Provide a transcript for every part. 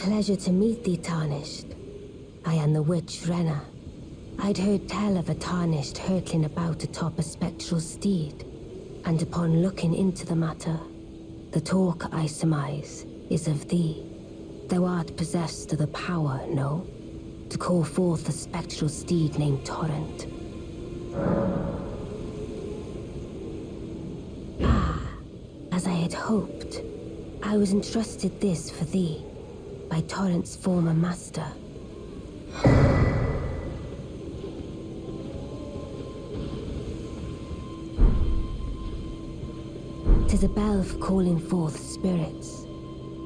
Pleasure to meet thee, Tarnished. I am the witch Ranni. I'd heard tell of a Tarnished hurtling about atop a spectral steed, and upon looking into the matter, the talk, I surmise, is of thee. Thou art possessed of the power, no? To call forth a spectral steed named Torrent. Ah, as I had hoped, I was entrusted this for thee, by Torrent's former master. 'Tis a bell for calling forth spirits.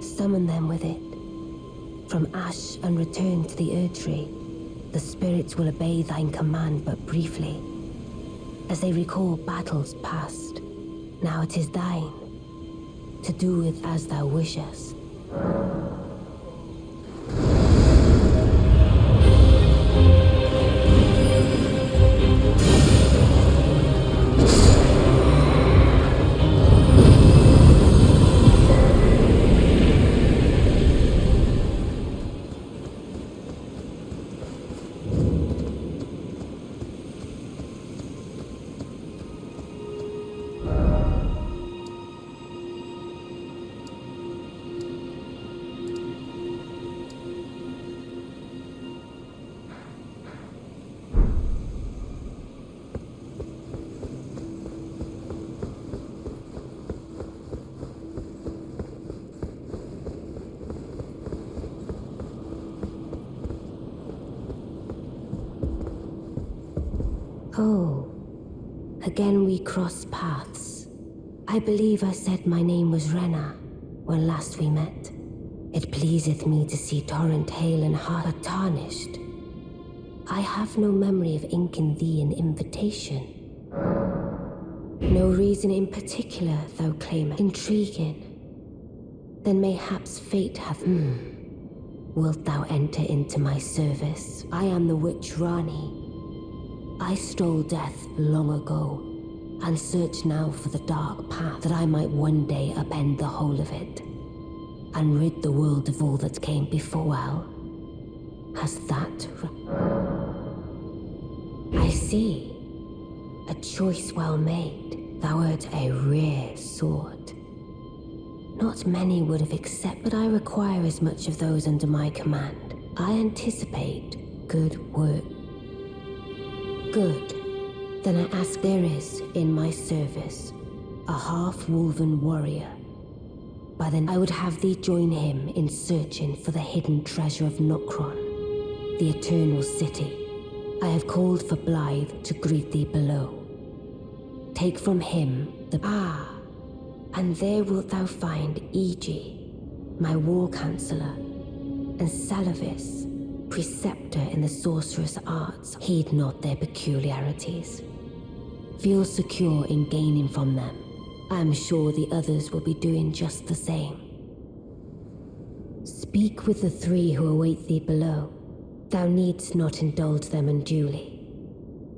Summon them with it. From ash and return to the Erdtree, the spirits will obey thine command but briefly, as they recall battles past. Now it is thine, to do with as thou wishest. Oh, again we cross paths. I believe I said my name was Ranni when last we met. It pleaseth me to see Torrent hale and heart but Tarnished. I have no memory of inking thee an invitation. No reason in particular thou claimest. Intriguing. Then mayhaps fate hath. Wilt thou enter into my service? I am the witch Ranni. I stole death long ago, and search now for the dark path, that I might one day upend the whole of it, and rid the world of all that came before. Well, has that... I see. A choice well made. Thou art a rare sword. Not many would have accepted, but I require as much of those under my command. I anticipate good work. Good. Then I ask, there is, in my service, a half-wolven warrior. By then I would have thee join him in searching for the hidden treasure of Nokron, the Eternal City. I have called for Blythe to greet thee below. Take from him the... and there wilt thou find Iji, my war counselor, and Salavis, preceptor in the sorcerous arts. Heed not their peculiarities. Feel secure in gaining from them. I am sure the others will be doing just the same. Speak with the three who await thee below. Thou needst not indulge them unduly.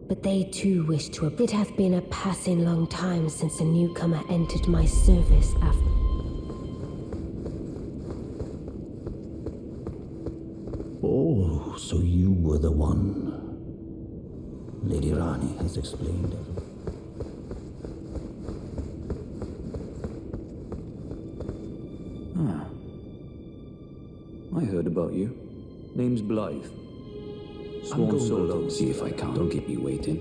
But they too wish to... It hath been a passing long time since a newcomer entered my service after... Oh, so you were the one. Lady Ranni has explained everything. I heard about you. Name's Blythe. Sworn soul. See if I can. Don't keep me waiting.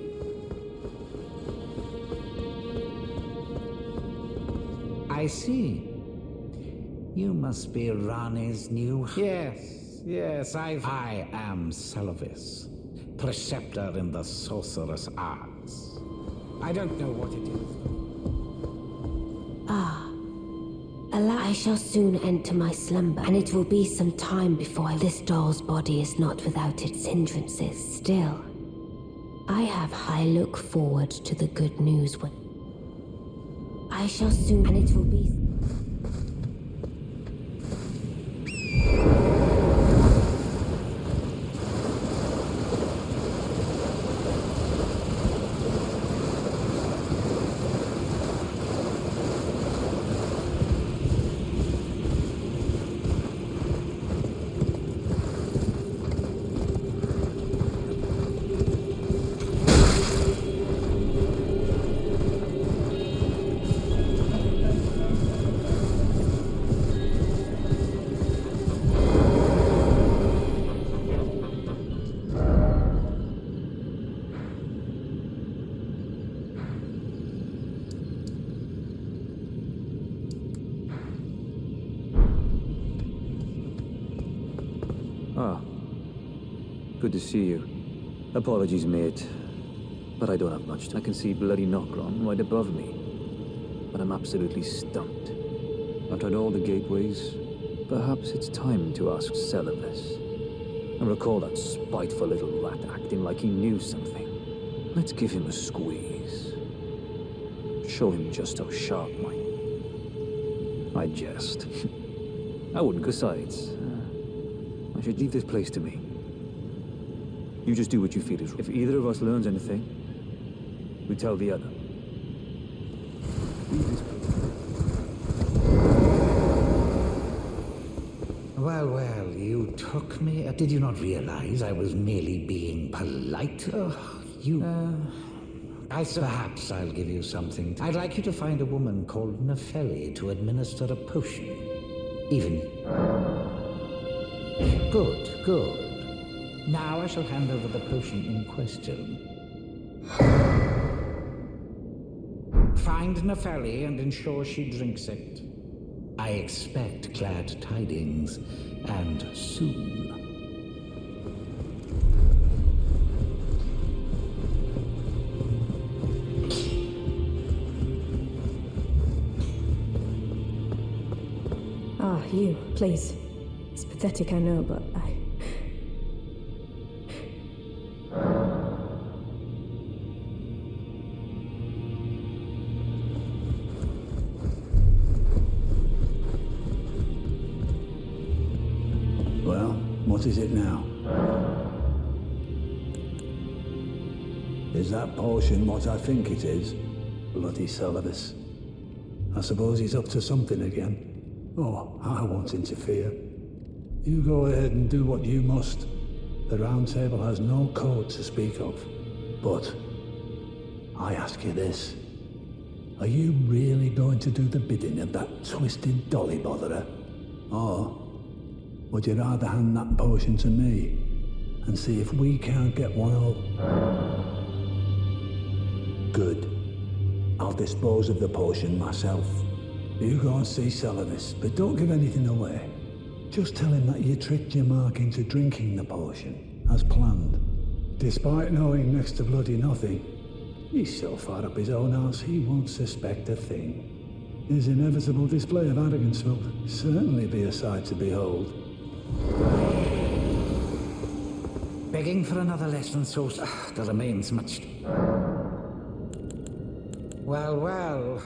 I see. You must be Ranni's new... Yes, I am Salavis, preceptor in the sorcerous arts. I don't know what it is. I shall soon enter my slumber, and it will be some time before this doll's body is not without its hindrances. Still, I have high look forward to the good news when... I shall soon, and it will be... Ah. Good to see you. Apologies, mate. But I don't have much time. I can see bloody Nokron right above me. But I'm absolutely stumped. I've tried all the gateways. Perhaps it's time to ask Celevis. I recall that spiteful little rat acting like he knew something. Let's give him a squeeze. Show him just how sharp I jest. I wouldn't. Besides, I should leave this place to me. You just do what you feel is right. If either of us learns anything, we tell the other. Leave this place. Well, you took me. Did you not realize I was merely being polite? Perhaps I'll give you something. I'd like you to find a woman called Nefeli to administer a potion. Even. Good. Now I shall hand over the potion in question. Find Nefeli and ensure she drinks it. I expect glad tidings, and soon. Ah, you, please. It's pathetic, I know, but Well, what is it now? Is that potion what I think it is? Bloody Celevis. I suppose he's up to something again. Oh, I won't interfere. You go ahead and do what you must. The Round Table has no code to speak of. But I ask you this. Are you really going to do the bidding of that twisted dolly botherer? Or would you rather hand that potion to me and see if we can't get one over? Good. I'll dispose of the potion myself. You go and see Celevis, but don't give anything away. Just tell him that you tricked your mark into drinking the potion, as planned. Despite knowing next to bloody nothing, he's so far up his own arse he won't suspect a thing. His inevitable display of arrogance will certainly be a sight to behold. Begging for another lesson, so there remains much. Well,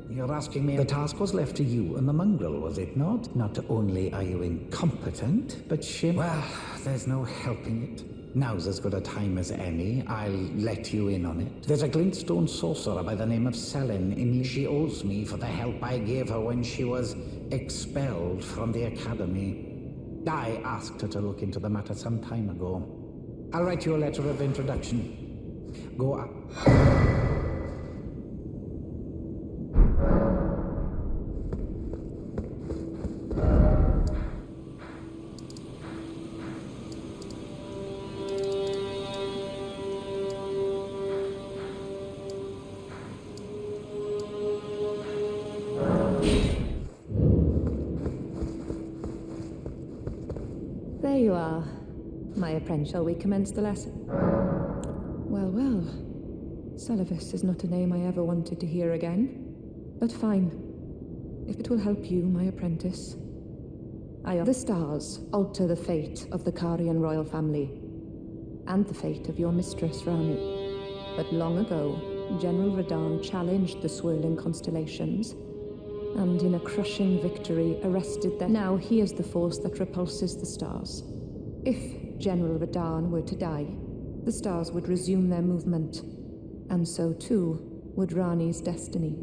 you're asking me. The task was left to you and the mongrel, was it not? Not only are you incompetent, but well, there's no helping it. Now's as good a time as any. I'll let you in on it. There's a glintstone sorcerer by the name of Selin in. She owes me for the help I gave her when she was expelled from the academy. I asked her to look into the matter some time ago. I'll write you a letter of introduction. Go up. there you are. My apprentice, shall we commence the lesson? Well. Celevis is not a name I ever wanted to hear again. But fine. If it will help you, my apprentice. The stars alter the fate of the Karian royal family, and the fate of your mistress, Ranni. But long ago, General Radahn challenged the swirling constellations, and in a crushing victory arrested them. Now he is the force that repulses the stars. If General Radahn were to die, the stars would resume their movement, and so too would Ranni's destiny.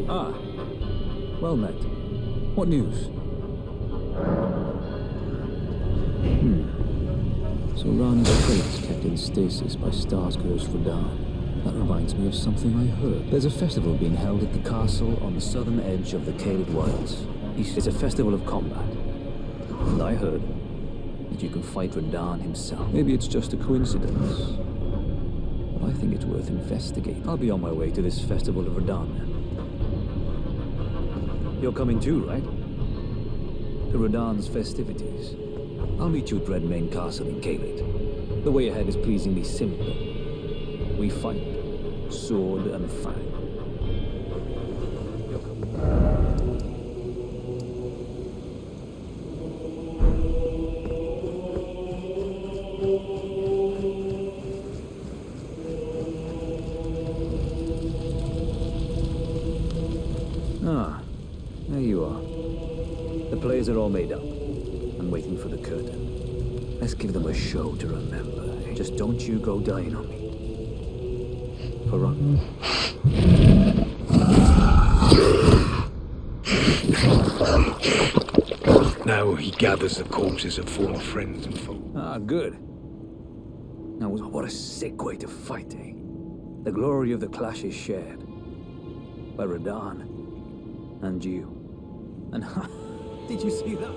Ah, well met. What news? So Ranni's fate's kept in stasis by Stars Curse Radahn. That reminds me of something I heard. There's a festival being held at the castle on the southern edge of the Caelid Wilds. It's a festival of combat. And I heard that you can fight Radahn himself. Maybe it's just a coincidence, but I think it's worth investigating. I'll be on my way to this festival of Radahn then. You're coming too, right? To Radahn's festivities. I'll meet you at Redmane Castle in Caelid. The way ahead is pleasingly simple. We fight, sword and fang. Ah, there you are. The plays are all made up. I'm waiting for the curtain. Let's give them a show to remember. Just don't you go dying on me. For Ron. Now he gathers the corpses of former friends and foe. Ah, good. Now, what a sick way to fight, eh? The glory of the clash is shared. By Radahn. And you. And did you see that?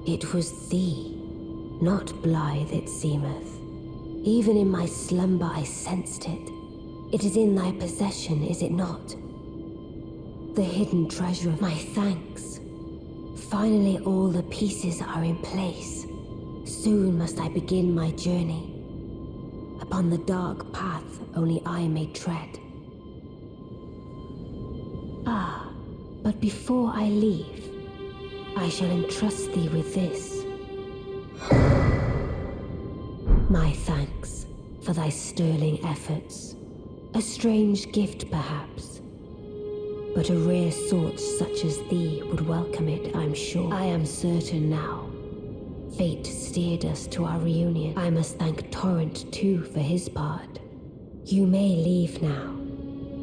It was thee, not blithe it seemeth. Even in my slumber I sensed it. It is in thy possession, is it not? The hidden treasure of my thanks. Finally all the pieces are in place. Soon must I begin my journey. Upon the dark path only I may tread. But before I leave, I shall entrust thee with this. My thanks for thy sterling efforts. A strange gift, perhaps. But a rare sort such as thee would welcome it, I'm sure. I am certain now. Fate steered us to our reunion. I must thank Torrent, too, for his part. You may leave now.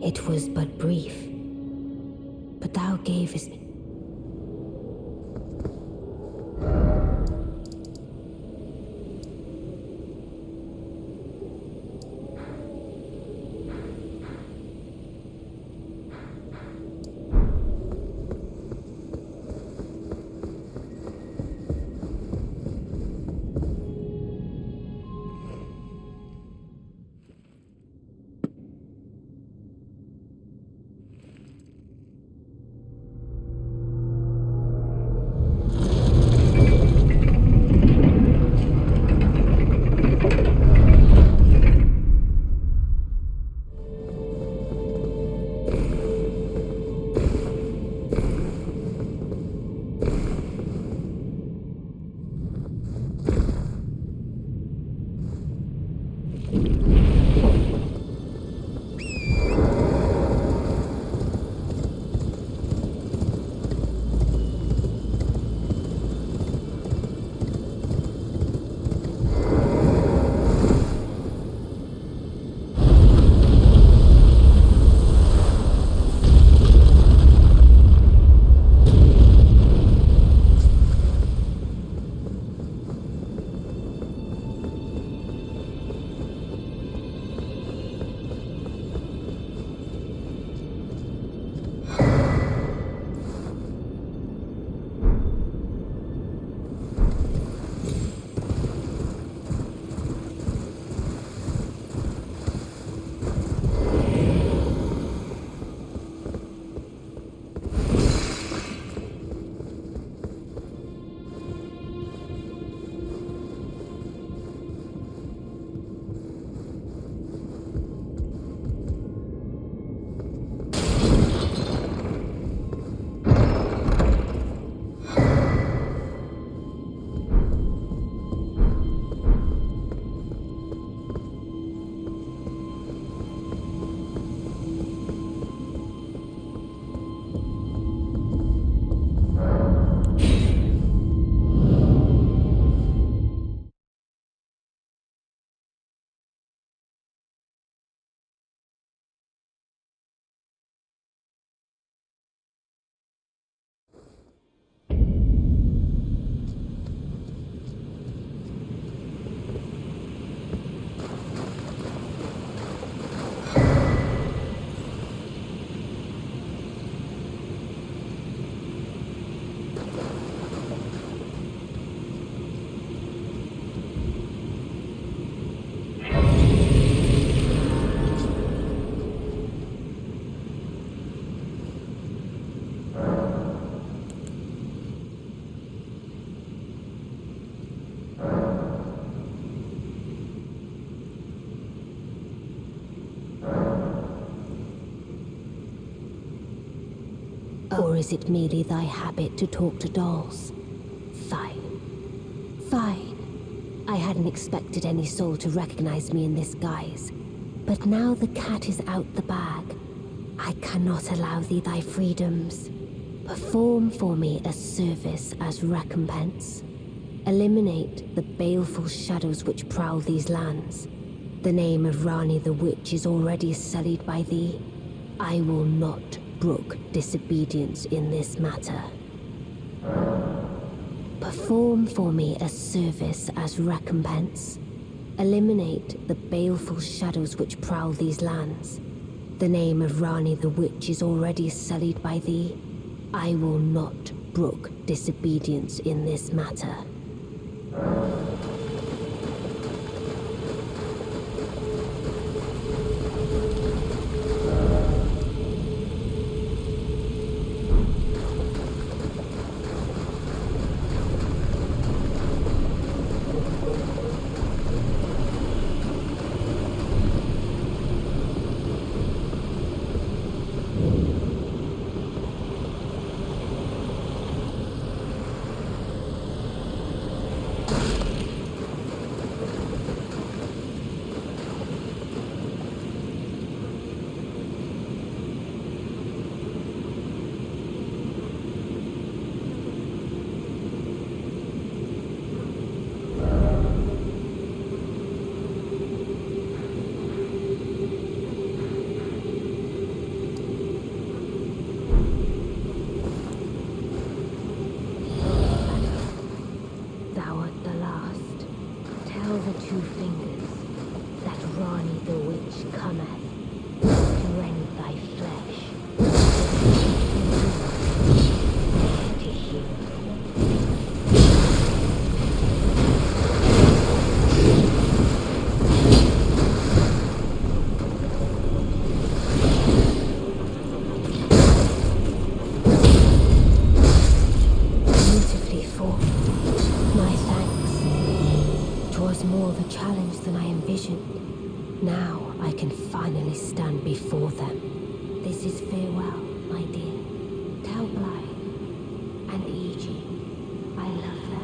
It was but brief. But thou gavest me. Or is it merely thy habit to talk to dolls? Fine. Fine. I hadn't expected any soul to recognize me in this guise. But now the cat is out the bag. I cannot allow thee thy freedoms. Perform for me a service as recompense. Eliminate the baleful shadows which prowl these lands. The name of Ranni the Witch is already sullied by thee. I will not brook disobedience in this matter. Perform for me a service as recompense. Eliminate the baleful shadows which prowl these lands. The name of Ranni the Witch is already sullied by thee. I will not brook disobedience in this matter. Two fingers that Ranni the Witch cometh to rend thy flesh. To heal. Beautifully fought. My thanks. 'Twas more of a challenge than I envisioned. Now I can finally stand before them. This is farewell, my dear. Tell Blythe and Eugene I love them.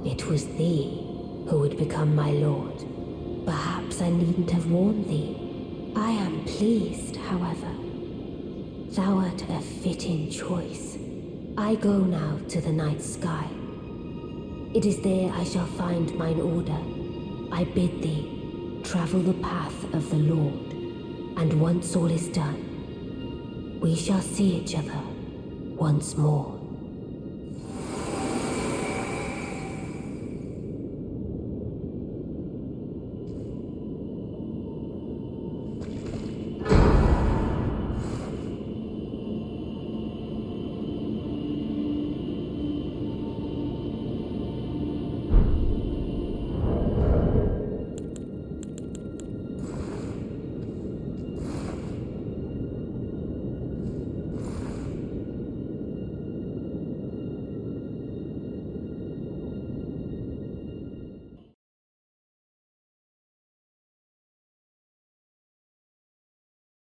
it was thee who would become my lord. Perhaps I needn't have warned thee. I am pleased, however. Thou art a fitting choice. I go now to the night sky. It is there I shall find mine order. I bid thee travel the path of the Lord, and once all is done, we shall see each other once more.